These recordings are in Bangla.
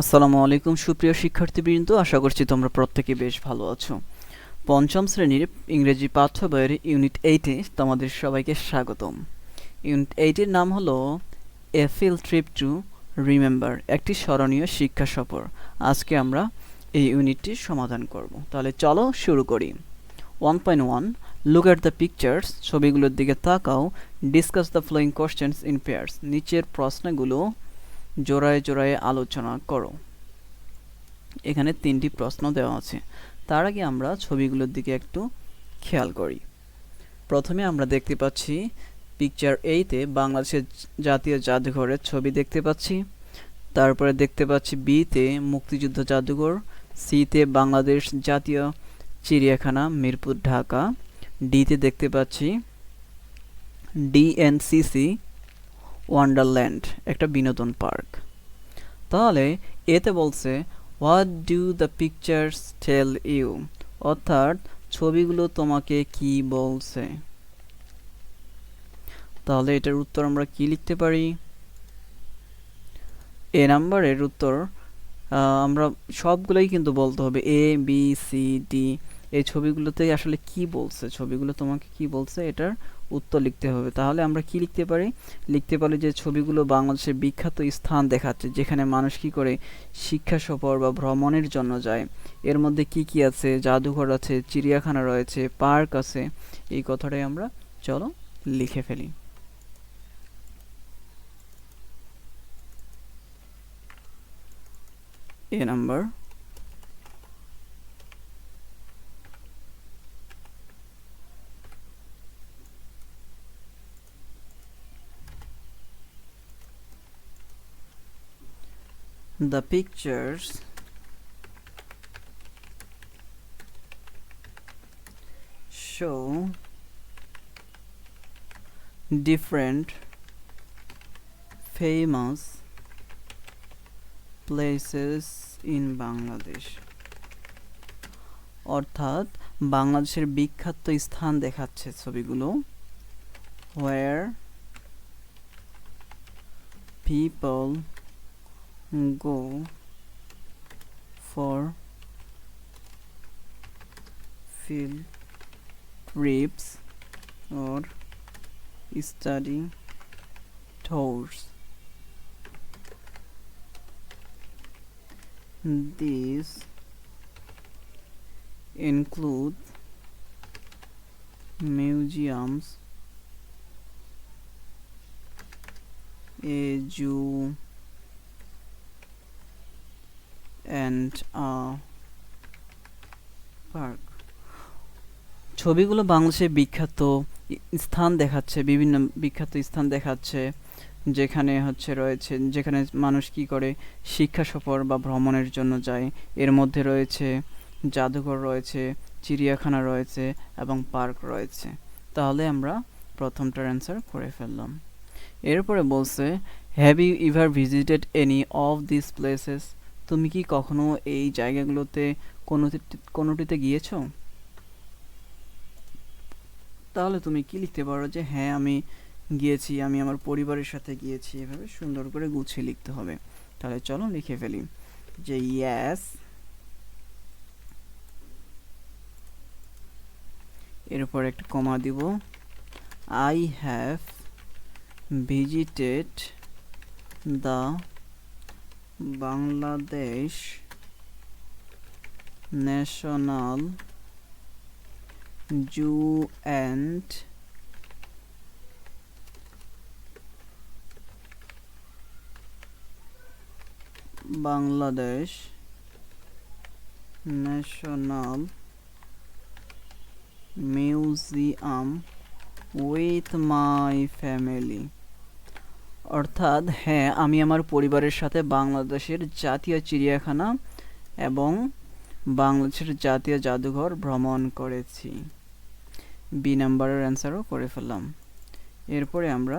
আসসালামু আলাইকুম সুপ্রিয় শিক্ষার্থীবৃন্দ, আশা করছি তোমরা প্রত্যেকে বেশ ভালো আছো। পঞ্চম শ্রেণীর ইংরেজি পাঠ্য বইয়ের ইউনিট 8-এ তোমাদের সবাইকে স্বাগতম। ইউনিট 8-এর নাম হলো এ ফিল্ড ট্রিপ টু রিমেম্বার, একটি স্মরণীয় শিক্ষা সফর। আজকে আমরা এই ইউনিটটির সমাধান করব। তাহলে চলো শুরু করি। 1.1 লুক এট দ্য পিকচার্স, ছবিগুলোর দিকে তাকাও। Discuss the following questions in pairs, নিচের প্রশ্নগুলো জোড়ায় জোড়ায় আলোচনা করো। এখানে 3টি প্রশ্ন দেওয়া আছে। তার আগে আমরা ছবিগুলোর দিকে একটু খেয়াল করি। প্রথমে আমরা দেখতে পাচ্ছি পিকচার 8-এ বাংলাদেশের জাতীয় জাদুঘরের ছবি দেখতে পাচ্ছি। তারপরে দেখতে পাচ্ছি বিতে মুক্তিযুদ্ধ জাদুঘর, সিতে বাংলাদেশ জাতীয় চিড়িয়াখানা মিরপুর ঢাকা, ডিতে দেখতে পাচ্ছি ডিএনসিসি ওয়ান্ডারল্যান্ড, একটা বিনোদন পার্ক। তাহলে এতে বলছে what do the pictures tell you, অর্থাৎ ছবিগুলো তোমাকে কি বলছে। তাহলে এটার উত্তর আমরা কি লিখতে পারি? এ নাম্বারের উত্তর আমরা সবগুলোই কিন্তু বলতে হবে, এ বি সি ডি। এই ছবিগুলোতে আসলে কি বলছে, ছবিগুলো তোমাকে কি বলছে, এটার উত্তর লিখতে হবে। তাহলে আমরা কি লিখতে পারি? লিখতে পারি যে ছবিগুলো বাংলাদেশের বিখ্যাত স্থান দেখাচ্ছে, যেখানে মানুষ কি করে শিক্ষা সফর বা ভ্রমণের জন্য যায়। এর মধ্যে কি কি আছে? জাদুঘর আছে, চিড়িয়াখানা রয়েছে, পার্ক আছে। এই কথাটাই আমরা চলো লিখে ফেলি। এ number. The pictures show different famous places in Bangladesh, অর্থাৎ বাংলাদেশের বিখ্যাত স্থান দেখাচ্ছে ছবিগুলো। where people go for field trips or study tours. These include museums, a zoo, and a park. ছবিগুলো বাংলাদেশের বিখ্যাত স্থান দেখাচ্ছে, বিভিন্ন বিখ্যাত স্থান দেখাচ্ছে, যেখানে রয়েছে, যেখানে মানুষ কি করে শিক্ষা সফর বা ভ্রমণের জন্য যায়। এর মধ্যে রয়েছে জাদুঘর রয়েছে, চিড়িয়াখানা রয়েছে এবং পার্ক রয়েছে। তাহলে আমরা প্রথমটার অ্যান্সার করে ফেললাম। এরপরে বলছে have you ever visited any of this places, তুমি কি কখনো এই জায়গাগুলোতে কোনোটিতে গিয়েছো? তাহলে তুমি কি লিখতে পারো যে হ্যাঁ আমি গিয়েছি, আমি আমার পরিবারের সাথে গিয়েছি। এভাবে সুন্দর করে গুছিয়ে লিখতে হবে। তাহলে চলো লিখে ফেলি যে ইয়েস, এর উপর একটা কমা দিব, I have visited the Bangladesh national zoo and Bangladesh national museum with my family, অর্থাৎ হ্যাঁ আমি আমার পরিবারের সাথে বাংলাদেশের জাতীয় চিড়িয়াখানা এবং বাংলাদেশের জাতীয় জাদুঘর ভ্রমণ করেছি। বি নাম্বারের অ্যান্সারও করে ফেললাম। এরপরে আমরা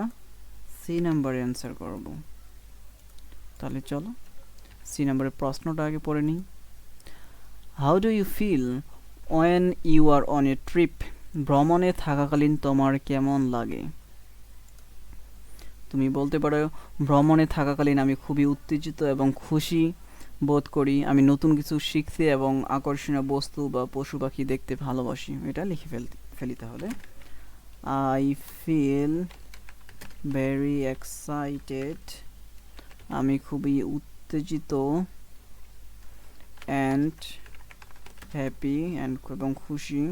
সি নাম্বারের অ্যান্সার করব। তাহলে চলো সি নাম্বারের প্রশ্নটা আগে পড়ে নিই। How do you feel when you are on a trip, ভ্রমণে থাকাকালীন তোমার কেমন লাগে? তুমি বলতে পারো ভ্রমণে থাকাকালীন আমি খুবই উত্তেজিত এবং খুশি, বোধ করি, আমি নতুন কিছু শিখতে এবং আকর্ষণীয় বস্তু বা পশু পাখি দেখতে ভালোবাসি। এটা লিখে ফেলি তাহলে। আই ফিল ভেরি এক্সাইটেড, আমি খুবই উত্তেজিত, অ্যান্ড হ্যাপি এবং খুশি,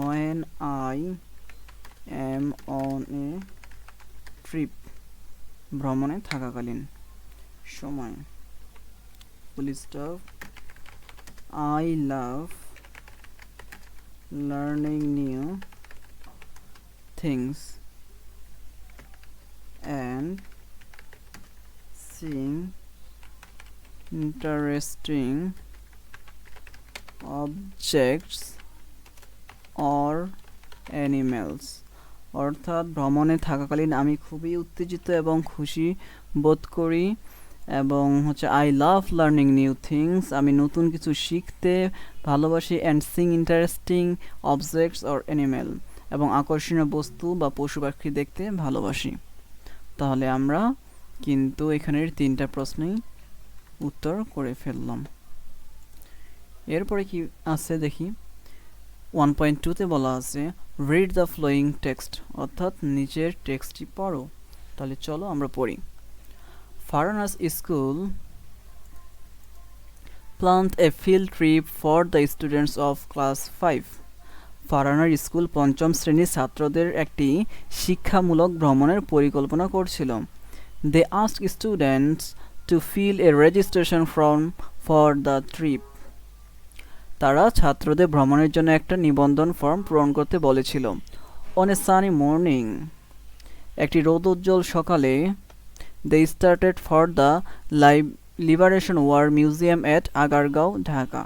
when I am on a trip, ভ্রমণে থাকাকালীন সময়। Full stop. I love learning new things and seeing interesting objects or animals, অর্থাৎ ভ্রমণে থাকাকালীন আমি খুবই উত্তেজিত এবং খুশি বোধ করি, এবং I love learning new things, আমি নতুন কিছু শিখতে ভালোবাসি, and sing interesting objects or animal, এবং আকর্ষণীয় বস্তু বা পশু পাখি দেখতে ভালোবাসি। তাহলে আমরা কিন্তু এখানের 3টা প্রশ্নেই উত্তর করে ফেললাম। এরপরে কি আছে দেখি। 1.2 বলা আছে রিড দ্য ফ্লোয়িং টেক্সট, অর্থাৎ নিচের টেক্সটটি পড়ো। তাহলে চলো আমরা পড়ি। Farhana's school planned a field trip for the students of class 5. ফারহানার school 5ম শ্রেণীর ছাত্রদের একটি শিক্ষামূলক ভ্রমণের পরিকল্পনা করছিল। They asked students to fill a registration form for the trip. তারা ছাত্রদের ভ্রমণের জন্য একটা নিবন্ধন ফর্ম পূরণ করতে বলেছিল। On a sunny morning, একটি রোদোজ্জ্বল সকালে, they started for the Liberation War Museum at Agargaon, Dhaka.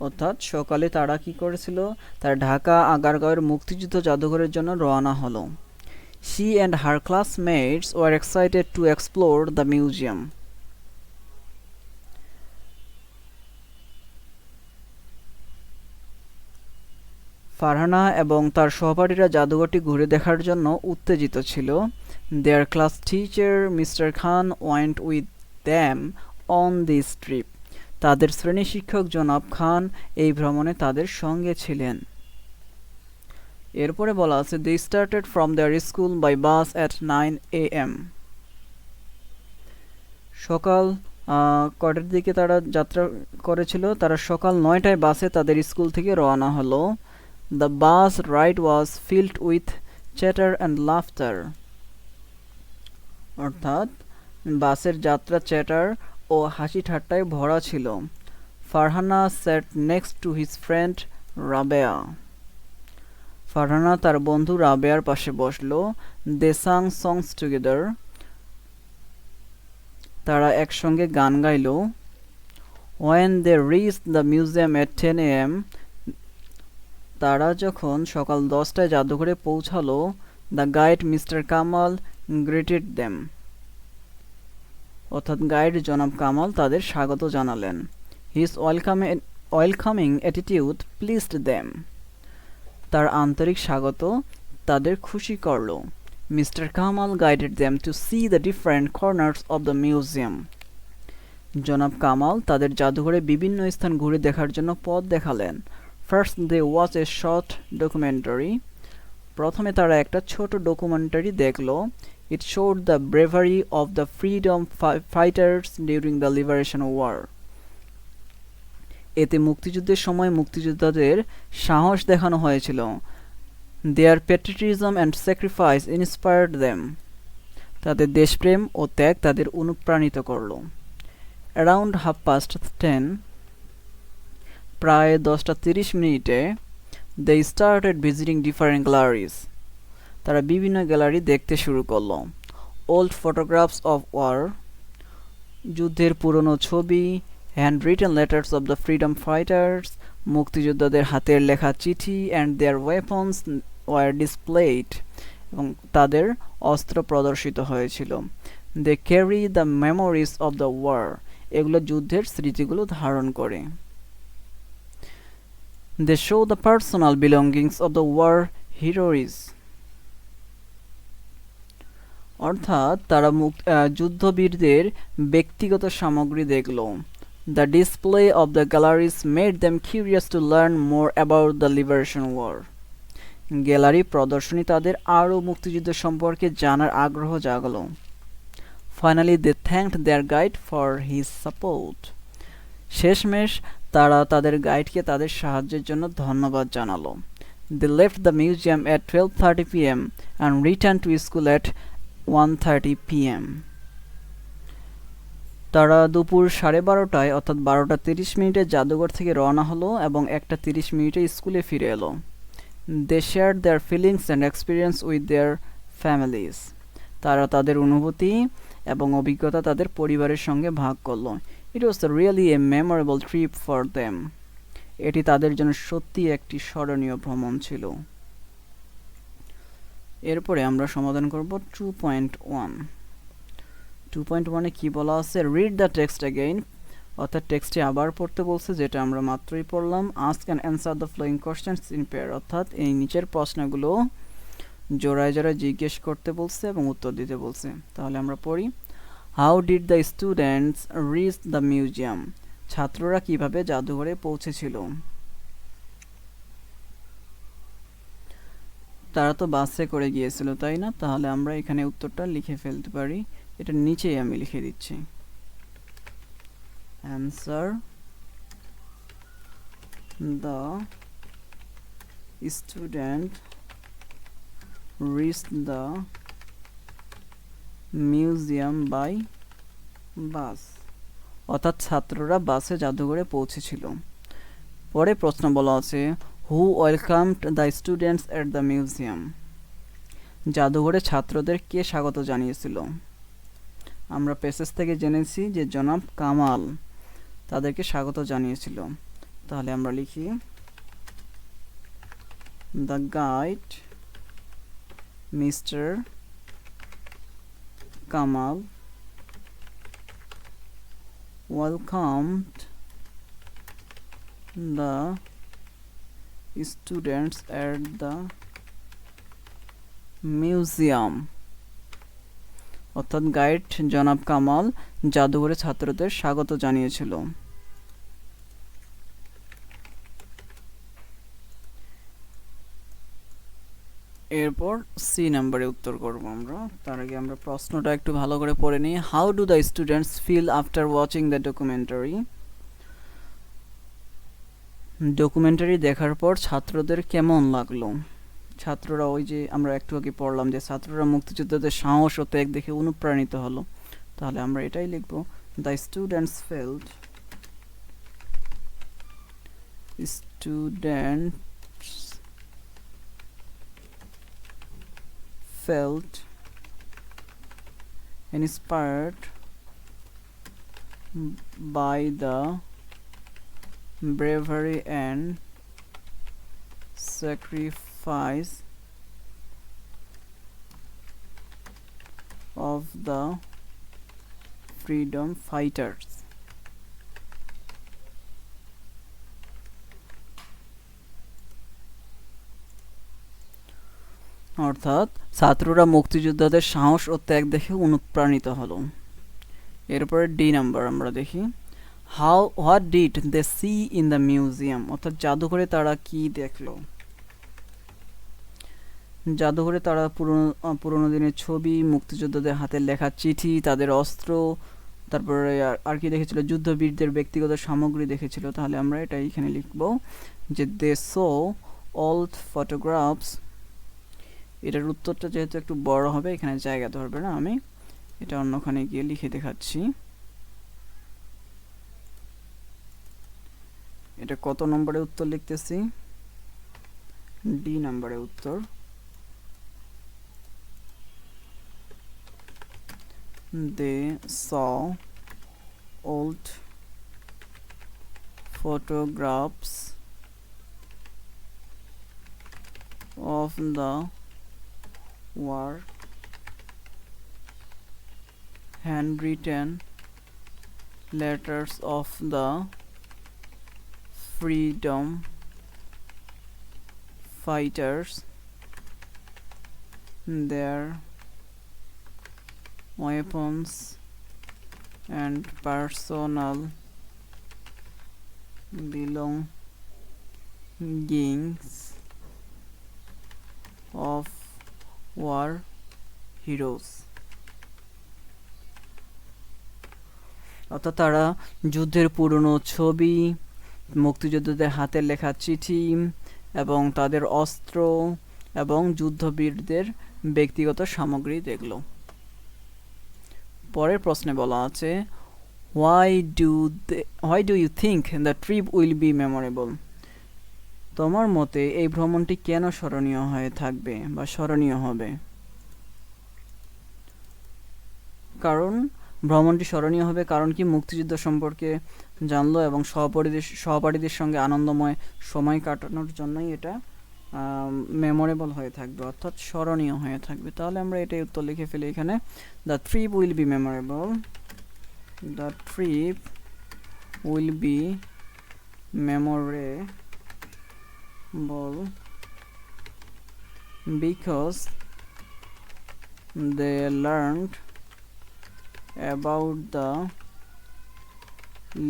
অর্থাৎ সকালে তারা কি করেছিল, তারা ঢাকা আগারগাঁওয়ের মুক্তিযুদ্ধ জাদুঘরের জন্য রওনা হলো। She and her classmates were excited to explore the museum. Farhana এবং তার সহপাঠীরা জাদুঘরটি ঘুরে দেখার জন্য উত্তেজিত ছিল। Their class teacher, Mr. Khan, went with them on this trip. তাদের শ্রেণী শিক্ষক জনাব খান এই ভ্রমণে তাদের সঙ্গে ছিলেন। এরপরে বলা আছে they started from their school by bus at 9 AM. সকাল কটার দিকে তারা যাত্রা করেছিল, তারা সকাল 9টায় বাসে তাদের স্কুল থেকে রওনা হলো। The bus ride was filled with chatter and laughter. অর্থাৎ বাসের যাত্রা চ্যাটার ও হাসি ঠাট্টায় ভরা ছিল। Farhana sat next to his friend Rabeya. Farhana তার বন্ধু রাবেয়ার পাশে বসলো। They sang songs together. তারা একসঙ্গে গান গাইল। When they reached the museum at 10 AM, তারা যখন সকাল 10টায় জাদুঘরে পৌঁছালো, the guide mister Kamal grated them, অর্থাৎ গাইড জনাব কামাল তাদের স্বাগত জানালেন। His welcoming attitude pleased them, তার আন্তরিক স্বাগত তাদের খুশি করল। Mister Kamal guided them to C the different corners of the museum, জনাব কামাল তাদের জাদুঘরে বিভিন্ন স্থান ঘুরে দেখার জন্য পথ দেখালেন। First they watch a short documentary, প্রথমে তারা একটা ছোট ডকুমেন্টারি দেখলো। It showed the bravery of the freedom fighters during the liberation war, এতে মুক্তিযুদ্ধের সময় মুক্তিযোদ্ধাদের সাহস দেখানো হয়েছিল। Their patriotism and sacrifice inspired them, তাদের দেশপ্রেম ও ত্যাগ তাদের অনুপ্রাণিত করল। অ্যারাউন্ড 10:30, প্রায় 10:30 they started visiting different galleries, তারা বিভিন্ন গ্যালারি দেখতে শুরু করলো। ওল্ড ফটোগ্রাফস অফ ওয়ার, যুদ্ধের পুরনো ছবি। Hand written letters of the freedom fighters, মুক্তিযোদ্ধাদের হাতের লেখা চিঠি। And their weapons were displayed, এবং তাদের অস্ত্র প্রদর্শিত হয়েছিল। They carry the memories of the war, এগুলো যুদ্ধের স্মৃতিগুলো ধারণ করে। They show the personal belongings of the war heroes, অর্থাৎ তারা যুদ্ধবীরদের ব্যক্তিগত সামগ্রী দেখল। The display of the galleries made them curious to learn more about the Liberation War. Gallery প্রদর্শনী তাদের আরও মুক্তিযুদ্ধ সম্পর্কে জানার আগ্রহ Zagallo. Finally, they thanked their guide for his support. শেষমেশ তারা তাদের গাইডকে তাদের সাহায্যের জন্য ধন্যবাদ জানালো। They left the museum at 12:30 p.m. and returned to school at 1:30 p.m. তারা দুপুর 12:30 অর্থাৎ 12:30 জাদুঘর থেকে রওনা হলো এবং 1:30 স্কুলে ফিরে এলো। They shared their feelings and experience with their families. তারা তাদের অনুভূতি এবং অভিজ্ঞতা তাদের পরিবারের সঙ্গে ভাগ করলো। It was really a memorable trip for them. এটি তাদের জন্য সত্যি একটি স্মরণীয় ভ্রমণ ছিল। এরপরে আমরা সমাধান করব 2.1। 2.1 এ কি বলা আছে? রিড দ্য টেক্সট অ্যাগেইন, অর্থাৎ টেক্সটটি আবার পড়তে বলছে, যেটা আমরা মাত্রই পড়লাম। Ask and answer the following questions in pair, অর্থাৎ এই নিচের প্রশ্নগুলো জোড়ায় জোড়ায় জিজ্ঞেস করতে বলছে এবং উত্তর দিতে বলছে। তাহলে আমরা পড়ি। How did the students rich the museum? ছাত্ররা কিভাবে জাদুঘরে পৌঁছেছিল? তারা তো বাসে করে গিয়েছিল, তাই না? তাহলে আমরা এখানে উত্তরটা লিখে ফেলতে পারি। এটা নিচেই আমি লিখে দিচ্ছি। Answer the student reach the museum by bus, অর্থাৎ ছাত্ররা বাসে জাদুঘরে পৌঁছেছিল। পরে প্রশ্ন বলা আছে, who welcomed the students at the museum? জাদুঘরে ছাত্রদের কে স্বাগত জানিয়েছিল? আমরা প্যাসেজ থেকে জেনেছি যে জনাব কামাল তাদেরকে স্বাগত জানিয়েছিল। তাহলে আমরা লিখি, the guide mister Kamal welcomed the students at the museum. অর্থাৎ গাইড জনাব কামাল জাদুঘরে ছাত্রদের স্বাগত জানিয়েছিল। এরপর সি নাম্বারে উত্তর করব আমরা। তার আগে আমরা প্রশ্নটা একটু ভালো করে পড়ে নিই। How do the students feel after watching the documentary? Documentary দেখার পর ছাত্রদের কেমন লাগলো? ছাত্ররা, ওই যে আমরা একটু আগে পড়লাম যে ছাত্ররা মুক্তিযোদ্ধাদের সাহস ও ত্যাগ দেখে অনুপ্রাণিত হলো। তাহলে আমরা এটাই লিখব, the students felt inspired by the bravery and sacrifice of the freedom fighters. অর্থাৎ ছাত্ররা মুক্তিযোদ্ধাদের সাহস ও ত্যাগ দেখে অনুপ্রাণিত হলো। এরপরে ডি নাম্বার আমরা দেখি, what did they see in the museum? অর্থাৎ জাদুঘরে তারা কি দেখলো? জাদুঘরে তারা পুরনো দিনের ছবি, মুক্তিযোদ্ধাদের হাতের লেখা চিঠি, তাদের অস্ত্র, তারপরে আর কি দেখেছিল? যুদ্ধবীরদের ব্যক্তিগত সামগ্রী দেখেছিল। তাহলে আমরা এটা এখানে লিখব যে দে সো ওল্ড ফটোগ্রাফস। এটার উত্তরটা যেহেতু একটু বড় হবে, এখানে জায়গা ধরবে না, আমি এটা অন্যখানে গিয়ে লিখে দেখাচ্ছি। এটা কত নম্বরে উত্তর লিখতেছি? ডি নম্বরে উত্তর। দে saw old photographs of the war, handwritten letters of the freedom fighters, their weapons and personal belongings of war heroes. অর্থাৎ তারা যুদ্ধের পুরনো ছবি, মুক্তিযোদ্ধাদের হাতের লেখা চিঠি এবং তাদের অস্ত্র এবং যুদ্ধবীরদের ব্যক্তিগত সামগ্রী দেখল। পরের প্রশ্নে বলা আছে why do you think the trip will be memorable? তোমার মতে এই ভ্রমণটি কেন স্মরণীয় হয়ে থাকবে বা স্মরণীয় হবে? কারণ ভ্রমণটি স্মরণীয় হবে কারণ কি মুক্তিযুদ্ধ সম্পর্কে জানলো এবং সহপাঠীদের সঙ্গে আনন্দময় সময় কাটানোর জন্যই এটা মেমোরেবল হয়ে থাকবে, অর্থাৎ স্মরণীয় হয়ে থাকবে। তাহলে আমরা এটাই উত্তর লিখে ফেলি এখানে, the trip will be memorable, the trip will be memorable because they learned about the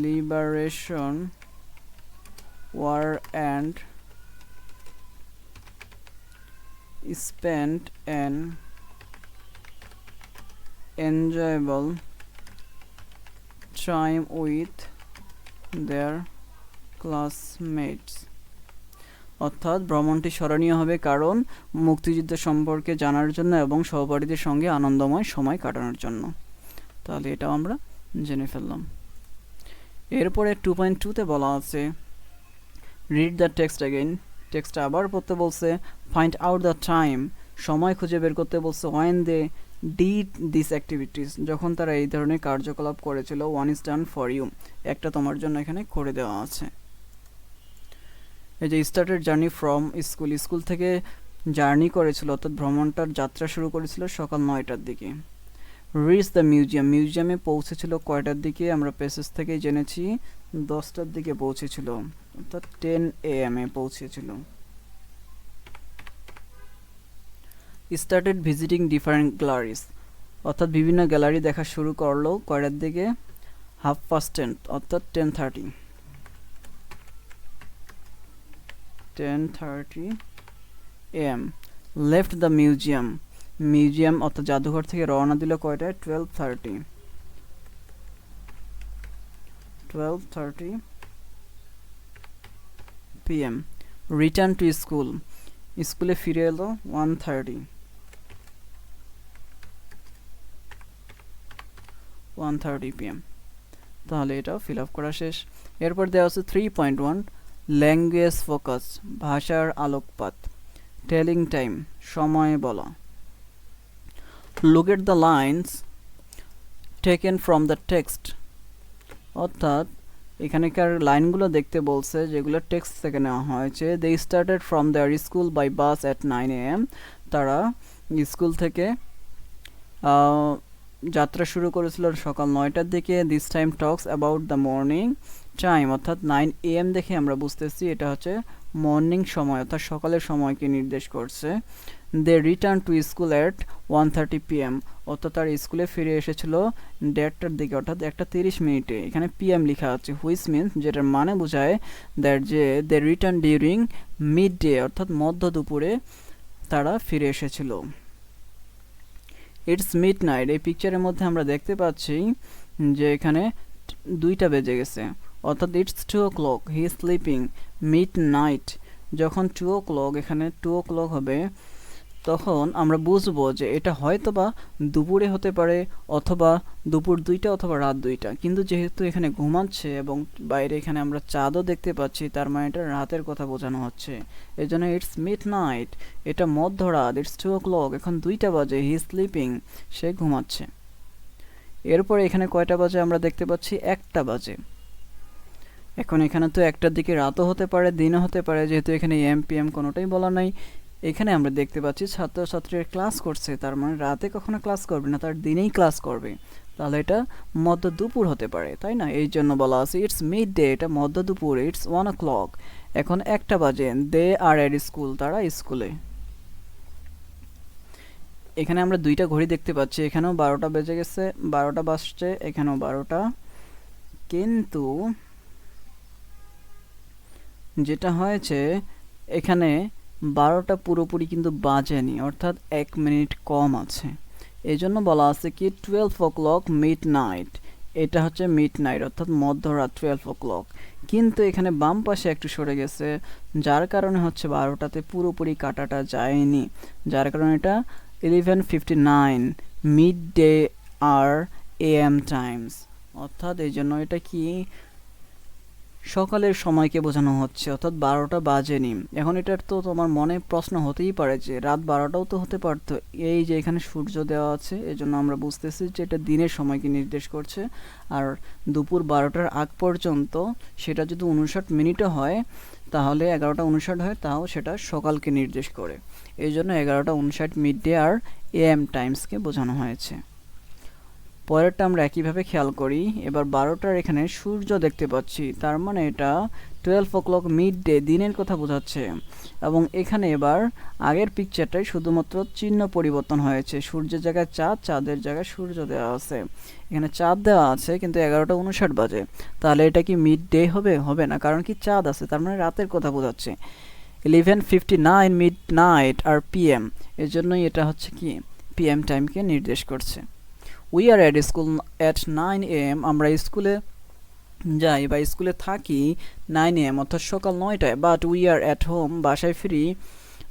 liberation war and spent an enjoyable time with their classmates. অর্থাৎ ভ্রমণটি স্মরণীয় হবে কারণ মুক্তিযুদ্ধ সম্পর্কে জানার জন্য এবং সহপাঠীদের সঙ্গে আনন্দময় সময় কাটানোর জন্য। তাহলে এটাও আমরা জেনে ফেললাম। এরপরে 2.2 বলা আছে রিড দ্য টেক্সট অ্যাগেইন। টেক্সটটা আবার পড়তে বলছে। ফাইন্ড আউট দ্য টাইম, সময় খুঁজে বের করতে বলছে। When they did this activities, যখন তারা এই ধরনের কার্যকলাপ করেছিল। One is done for you, একটা তোমার জন্য এখানে করে দেওয়া আছে। এই যে started journey from school, school থেকে জার্নি করেছিল অর্থাৎ ভ্রমণটার যাত্রা শুরু করেছিল সকাল 9টার দিকে। রিচ দ্য মিউজিয়াম, মিউজিয়ামে পৌঁছেছিল কয়টার দিকে? আমরা পেসেজ থেকেই জেনেছি 10টার দিকে পৌঁছেছিল, অর্থাৎ 10 AM এ পৌঁছেছিল। স্টার্টেড ভিজিটিং ডিফারেন্ট গ্যালারিজ, অর্থাৎ বিভিন্ন গ্যালারি দেখা শুরু করলো কয়টার দিকে? 10:30 অর্থাৎ 10:30 AM। Left the museum, museum অর্থাৎ জাদুঘর থেকে রওনা দিল কয়টায়? 12:30 PM। রিটার্ন টু স্কুল, স্কুলে ফিরে এলো 1:30 PM। তাহলে এটাও ফিল আপ করা শেষ। এরপর দেওয়া আছে 3.1 ল্যাঙ্গুয়েজ ফোকাস, ভাষার আলোকপাত। টেলিং টাইম, সময় বলা। Look at the lines taken from the text, অর্থাৎ এখানকার লাইনগুলো দেখতে বলছে যেগুলো টেক্সট থেকে নেওয়া হয়েছে। They started from their school by bus at 9 AM। তারা স্কুল থেকে যাত্রা শুরু করেছিল সকাল 9টার দিকে। This time talks about the morning time, অর্থাৎ 9 AM দেখে আমরা বুঝতেছি এটা হচ্ছে মর্নিং সময় অর্থাৎ সকালের সময়কে নির্দেশ করছে। They return to school at 1:30 PM, অর্থাৎ তার স্কুলে ফিরে এসেছিল 1:30টার দিকে অর্থাৎ 1:30 এখানে PM লেখা আছে, হুইচ মিনস যেটার মানে বোঝায় দ্যাট যে they return during mid day, অর্থাৎ মধ্য দুপুরে তারা ফিরে এসেছিল। ইটস মিড নাইট, এই পিকচারের মধ্যে আমরা দেখতে পাচ্ছি যে এখানে 2টা বেজে গেছে, অর্থাৎ it's 2 o'clock, he is sleeping. Mid night, যখন 2 o'clock এখানে 2 o'clock হবে তখন আমরা বুঝবো যে এটা হয়তো বা দুপুরে হতে পারে অথবা দুপুর 2টা অথবা রাত 2টা, কিন্তু যেহেতু এখানে ঘুমাচ্ছে এবং বাইরে এখানে আমরা চাঁদও দেখতে পাচ্ছি তার মানে এটা রাতের কথা বোঝানো হচ্ছে। এই জন্য ইটস মিড নাইট, এটা মধ্যরাত। ইটস 2 o'clock, এখন 2টা বাজে। হি ইজ স্লিপিং, সে ঘুমাচ্ছে। এরপরে এখানে কয়টা বাজে আমরা দেখতে পাচ্ছি? 1টা বাজে। এখন এখানে তো 1টার দিকে রাতও হতে পারে দিনও হতে পারে, যেহেতু এখানে AM PM কোনোটাই বলা নাই। এখানে আমরা দেখতে পাচ্ছি ছাত্রছাত্রীরা ক্লাস করছে, তার মানে রাতে কখনো ক্লাস করবে না, তার দিনেই ক্লাস করবে। তাহলে এটা মধ্য দুপুর হতে পারে, তাই না? এই জন্য বলা আছে ইটস মিড ডে, এটা মধ্য দুপুর। ইটস 1 o'clock, এখন 1টা বাজে। দে আর এট স্কুল, তারা স্কুলে। এখানে আমরা দুইটা ঘড়ি দেখতে পাচ্ছি, এখানেও 12টা বেজে গেছে, 12টা বাজছে, এখানেও 12টা। কিন্তু যেটা হয়েছে এখানে 12টা পুরোপুরি কিন্তু বাজেনি, অর্থাৎ 1 মিনিট কম আছে। এই জন্য বলা আছে কি 12 o'clock মিডনাইট। এটা হচ্ছে মিডনাইট অর্থাৎ মধ্যরাত 12 o'clock। কিন্তু এখানে বাম পাশে একটু সরে গেছে, যার কারণে হচ্ছে 12টাতে পুরোপুরি কাটাটা যায়নি, যার কারণে এটা 11:59 মিড ডে আর এএম টাইমস। অর্থাৎ এই জন্য এটা কি সকালের সময়কে বোঝানো হচ্ছে, অর্থাৎ 12টা বাজেনি। এখন এটার তো তোমার মনে প্রশ্ন হতেই পারে যে রাত 12টাও তো হতে পারতো, এই যে এখানে সূর্য দেওয়া আছে এজন্য আমরা বুঝতেছি যে এটা দিনের সময়কে নির্দেশ করছে। আর দুপুর 12টার আগ পর্যন্ত সেটা যদি 59 মিনিটও হয়, তাহলে 11টা 59 হয়, তাও সেটা সকালকে নির্দেশ করে। এই জন্য 11টা 59 মিড ডে আর এএম টাইমসকে বোঝানো হয়েছে। পরেরটা আমরা একইভাবে খেয়াল করি। এবার 12টার এখানে সূর্য দেখতে পাচ্ছি, তার মানে এটা 12 o'clock মিড ডে, দিনের কথা বোঝাচ্ছে। এবং এখানে এবার আগের পিকচারটাই শুধুমাত্র চিহ্ন পরিবর্তন হয়েছে, সূর্যের জায়গায় চাঁদ, চাঁদের জায়গায় সূর্য দেওয়া আছে। এখানে চাঁদ দেওয়া আছে কিন্তু 11টা 59 বাজে, তাহলে এটা কি মিড ডে হবে? হবে না, কারণ কি চাঁদ আছে, তার মানে রাতের কথা বোঝাচ্ছে। 11:59 মিড নাইট আর পিএম, এর জন্যই এটা হচ্ছে কি পিএম টাইমকে নির্দেশ করছে। We are at school at 9 AM, আমরা স্কুলে যাই বা স্কুলে থাকি 9 AM অর্থাৎ সকাল 9টায়। But we are at home, বাসায় ফিরি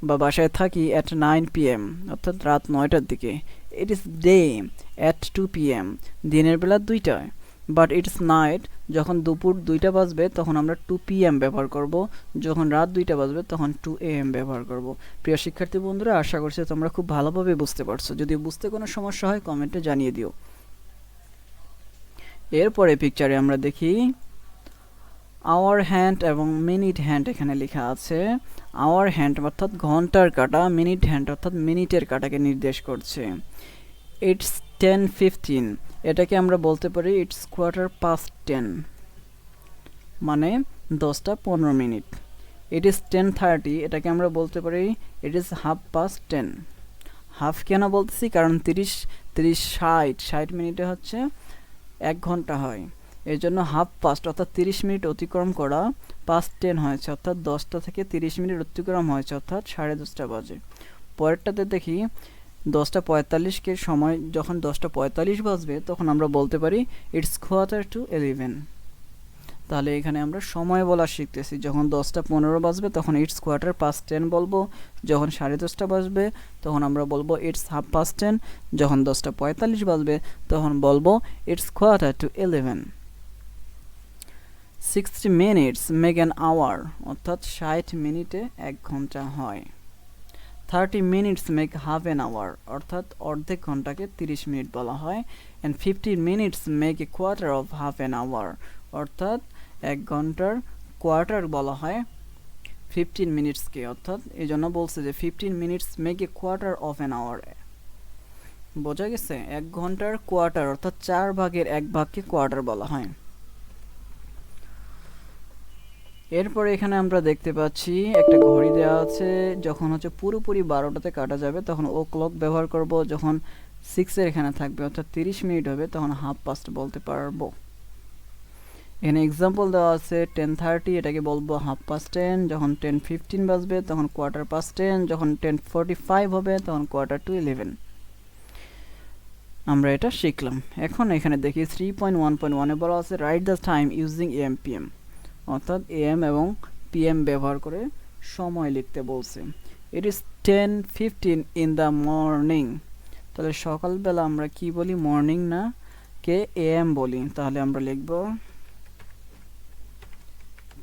বা বাসায় থাকি অ্যাট 9 PM অর্থাৎ রাত 9টার দিকে। ইট ইস ডে অ্যাট 2 PM, দিনের বেলা 2টায়। বাট ইটস নাইট, যখন দুপুর 2টা বাজবে তখন আমরা 2 PM ব্যবহার করব, যখন রাত 2টা বাজবে তখন 2 AM ব্যবহার করব। প্রিয় শিক্ষার্থী বন্ধুরা, আশা করছি তোমরা খুব ভালোভাবে বুঝতে পারছো। যদি বুঝতে কোনো সমস্যা হয় কমেন্টে জানিয়ে দিও। এরপরে পিকচারে আমরা দেখি আওয়ার হ্যান্ড এবং মিনিট হ্যান্ড এখানে লেখা আছে। আওয়ার হ্যান্ড অর্থাৎ ঘন্টার কাঁটা, মিনিট হ্যান্ড অর্থাৎ মিনিটের কাঁটাকে নির্দেশ করছে। ইটস 10:15, এটাকে আমরা বলতে পারি ইটস 10:15, মানে 10টা 15 মিনিট। ইট ইজ 10:30, এটাকে আমরা বলতে পারি ইট ইজ 10:30। হাফ কেন বলতেছি, কারণ 30 30 60 মিনিটে হচ্ছে 1 ঘন্টা হয়, এর জন্য 10:30 অর্থাৎ 30 মিনিট অতিক্রম করা 5:10 হয়েছে, অর্থাৎ 10টা থেকে 30 মিনিট অতিক্রম হয়েছে, অর্থাৎ 10:30 বাজে। পরেরটাতে দেখি 10:45 সময়, যখন 10:45 বাজবে তখন আমরা বলতে পারি ইটস 11:45। তাহলে এখানে আমরা সময় বলা শিখতেছি, যখন 10:15 বাজবে তখন ইটস 10:15 বলবো, যখন 10:30 বাজবে তখন আমরা বলবো ইটস 10:30, যখন 10:45 বাজবে তখন বলবো it's 11:15। 60 minutes make an hour, অর্থাৎ 60 মিনিটে 1 ঘন্টা হয়। 30 minutes make half an hour, অর্থাৎ অর্ধেক ঘন্টাকে 30 মিনিট বলা হয়। And 15 minutes make a quarter of half an hour, অর্থাৎ 1 ঘন্টার কোয়ার্টার বলা হয় 15 মিনিটসকে, অর্থাৎ এই জন্য বলছে যে 15 minutes make a quarter of an hour. বোঝা গেছে? 1 ঘন্টার কোয়ার্টার অর্থাৎ 4/1 ভাগকে কোয়ার্টার বলা হয়। এরপরে এখানে আমরা দেখতে পাচ্ছি একটা ঘড়ি দেওয়া আছে, যখন হচ্ছে পুরোপুরি 12টাতে কাটা যাবে তখন ও ক্লক ব্যবহার করব, যখন 6 এখানে থাকবে অর্থাৎ 30 মিনিট হবে তখন 1/2 বলতে পারবো। এখানে এক্সাম্পল দেওয়া আছে 10:30, এটাকে বলবো 10:30, যখন 10:15 বাজবে তখন 10:15, যখন 10:45 হবে তখন 11:45। আমরা এটা শিখলাম। এখন এখানে দেখি 3.1.1 এ বলা আছে right the time using AM PM, অর্থাৎ AM এবং PM ব্যবহার করে সময় লিখতে বলছে। It is 10:15 in the morning, তাহলে সকালবেলা আমরা কি বলি, মর্নিং না কে AM বলি, তাহলে আমরা লিখব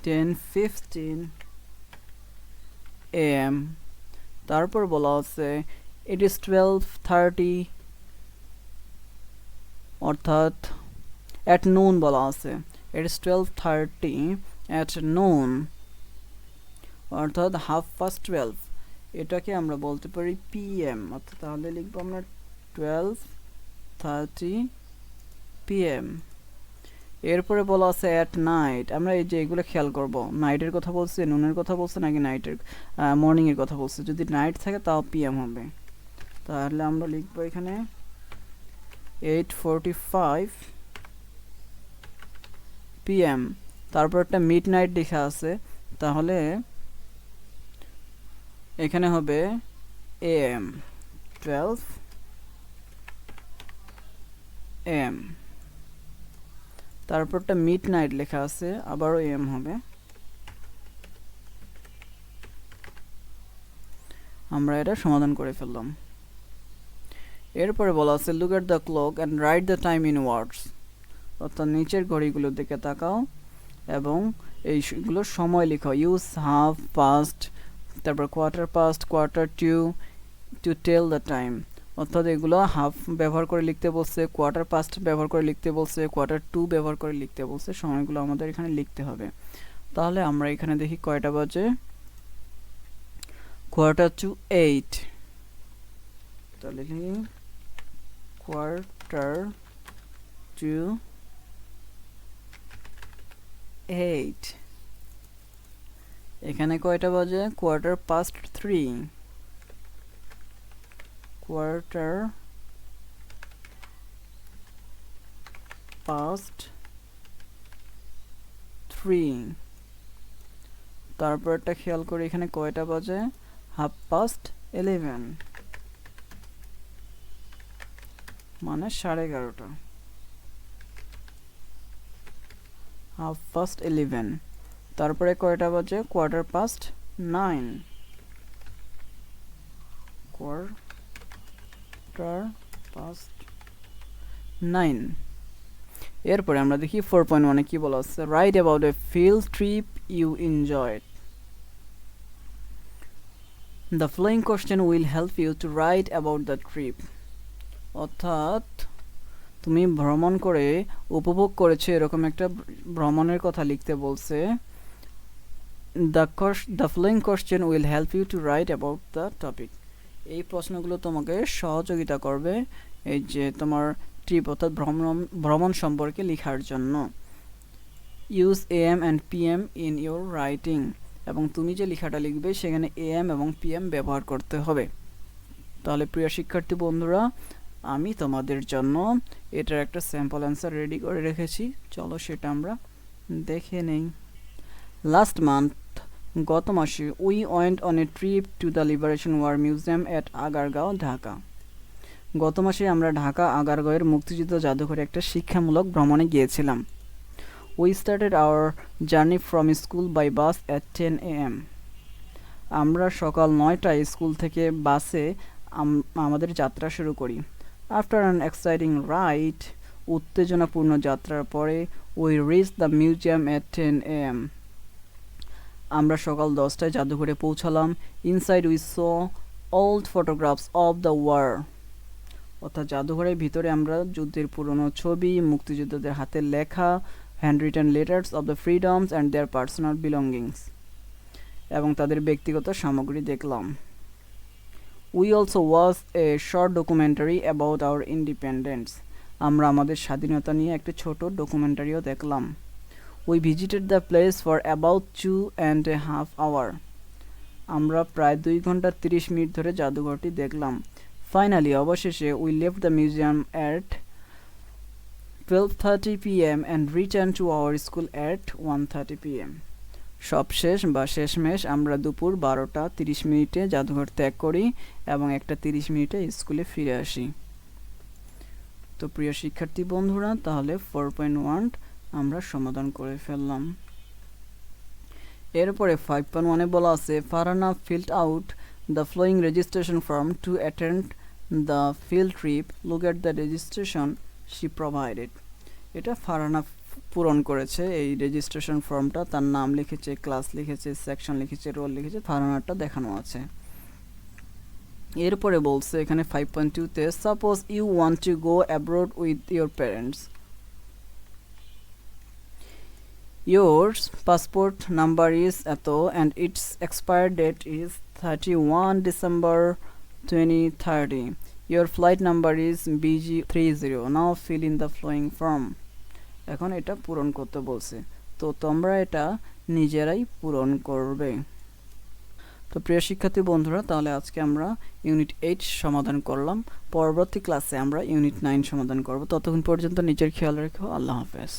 10:15 AM। তারপর বলা আছে ইট ইজ 12:30, অর্থাৎ অ্যাট নুন বলা আছে। ইট ইজ 12:30 অ্যাট নুন, অর্থাৎ 12:30। এটাকে আমরা বলতে পারি PM, অর্থাৎ তাহলে লিখবো আমরা 12:30 PM। এরপরে বলা আছে অ্যাট নাইট, আমরা এই যে এগুলো খেয়াল করব, নাইটের কথা বলছে, নুনের কথা বলছে নাকি নাইটের মর্নিং এর কথা বলছে। যদি নাইট থাকে তাও PM হবে। তাহলে আমরা লিখবো এখানে 8:45 PM। তারপর একটা মিডনাইট লেখা আছে, তাহলে এখানে হবে AM 12 AM। তারপরটা মিডনাইট লেখা আছে, আবারও AM হবে। আমরা এটা সমাধান করে ফেললাম। এরপরে বলা আছে look at the clock and write the time in words, অর্থাৎ নিচের ঘড়িগুলোর দিকে তাকাও এবং এইগুলো সময় লিখো। ইউজ হাফ পাস্ট, তারপর quarter past, quarter to tell the time, অর্থাৎ এগুলো হাফ ব্যবহার করে লিখতে বলছে, কোয়ার্টার পাস্ট ব্যবহার করে লিখতে বলছে, কোয়ার্টার টু ব্যবহার করে লিখতে বলছে। সময়গুলো আমাদের এখানে লিখতে হবে। তাহলে আমরা এখানে দেখি কয়টা বাজে, 7:45। তাহলে লিখি 7:45। এখানে কয়টা বাজে, 3:15। 3:15। তারপর একটা খেয়াল করি এখানে কয়টা বাজে, 11:30, মানে 11:30। 11:30। তারপরে কয়টা বাজে, 9:15। 9:15। এরপরে আমরা দেখি 4.1 কি বলা আছে, write about a field trip you enjoyed. The following question will help you to write about the trip. অর্থাৎ তুমি ভ্রমণ করে উপভোগ করেছো এরকম একটা ভ্রমণের কথা লিখতে বলছে। The following question will help you to write about the topic. এই প্রশ্নগুলো তোমাকে সহযোগিতা করবে এই যে তোমার ট্রিপ অর্থাৎ ভ্রমণ সম্পর্কে লেখার জন্য। Use AM and PM in your writing. এবং তুমি যে লেখাটা লিখবে সেখানে AM এবং PM ব্যবহার করতে হবে। তাহলে প্রিয় শিক্ষার্থী বন্ধুরা, আমি তোমাদের জন্য এটার একটা স্যাম্পল অ্যান্সার রেডি করে রেখেছি, চলো সেটা আমরা দেখে নেই। লাস্ট মান্থ, গত মাসে, we went on a trip to the liberation war museum at Agargaon, Dhaka. গত মাসে আমরা ঢাকা আগারগাঁওয়ের মুক্তিযুদ্ধ জাদুঘরে একটা শিক্ষামূলক ভ্রমণে গিয়েছিলাম। We started our journey from school by bus at 10 AM. আমরা সকাল 9টায় স্কুল থেকে বাসে আমাদের যাত্রা শুরু করি। After an exciting ride, উত্তেজনাপূর্ণ যাত্রার পরে, we reached the museum at 10 AM. আমরা সকাল 10টায় জাদুঘরে পৌঁছালাম। Inside we saw old photographs of the war. অর্থাৎ জাদুঘরের ভিতরে আমরা যুদ্ধের পুরনো ছবি, মুক্তিযোদ্ধাদের হাতের লেখা, handwritten letters of the freedoms and their personal belongings, এবং তাদের ব্যক্তিগত সামগ্রী দেখলাম। We also watched a short documentary about our independence. আমরা আমাদের স্বাধীনতা নিয়ে একটা ছোট ডকুমেন্টারিও দেখলাম। We visited the place for about 2.5 hours. আমরা প্রায় 2 ঘন্টা 30 মিনিট ধরে জাদুঘরটি দেখলাম। Finally, অবশেষে, we left the museum at 12:30 PM and returned to our school at 1:30 PM. সবশেষ বা শেষমেশ আমরা দুপুর 12:30 জাদুঘর ত্যাগ করি এবং 1:30 স্কুলে ফিরে আসি। তো প্রিয় শিক্ষার্থী বন্ধুরা, তাহলে 4.1 আমরা সমাধান করে ফেললাম। এরপরে 5.1 বলা আছে Farhana filled out the following registration form to attend the field trip. Look at the registration she provided. এটা ফারহানা পূরণ করেছে এই রেজিস্ট্রেশন ফর্মটা, তার নাম লিখেছে, ক্লাস লিখেছে, সেকশন লিখেছে, রোল লিখেছে, ফারহানাটা দেখানো আছে। এরপরে বলছে এখানে 5.2 তে suppose you want to go abroad with your parents. Your passport number is এতো and its expired date is 31 December 2030. Your flight number is BG30. Now fill in the following form. এখন এটা পূরণ করতে বলছে, তো তোমরা এটা নিজেরাই পূরণ করবে। তো তো প্রিয় শিক্ষার্থী বন্ধুরা, তাহলে আজকে আমরা ইউনিট 8 সমাধান করলাম। পরবর্তী ক্লাসে আমরা ইউনিট 9 সমাধান করব। ততক্ষণ পর্যন্ত নিজের খেয়াল রেখো। আল্লাহ হাফেজ।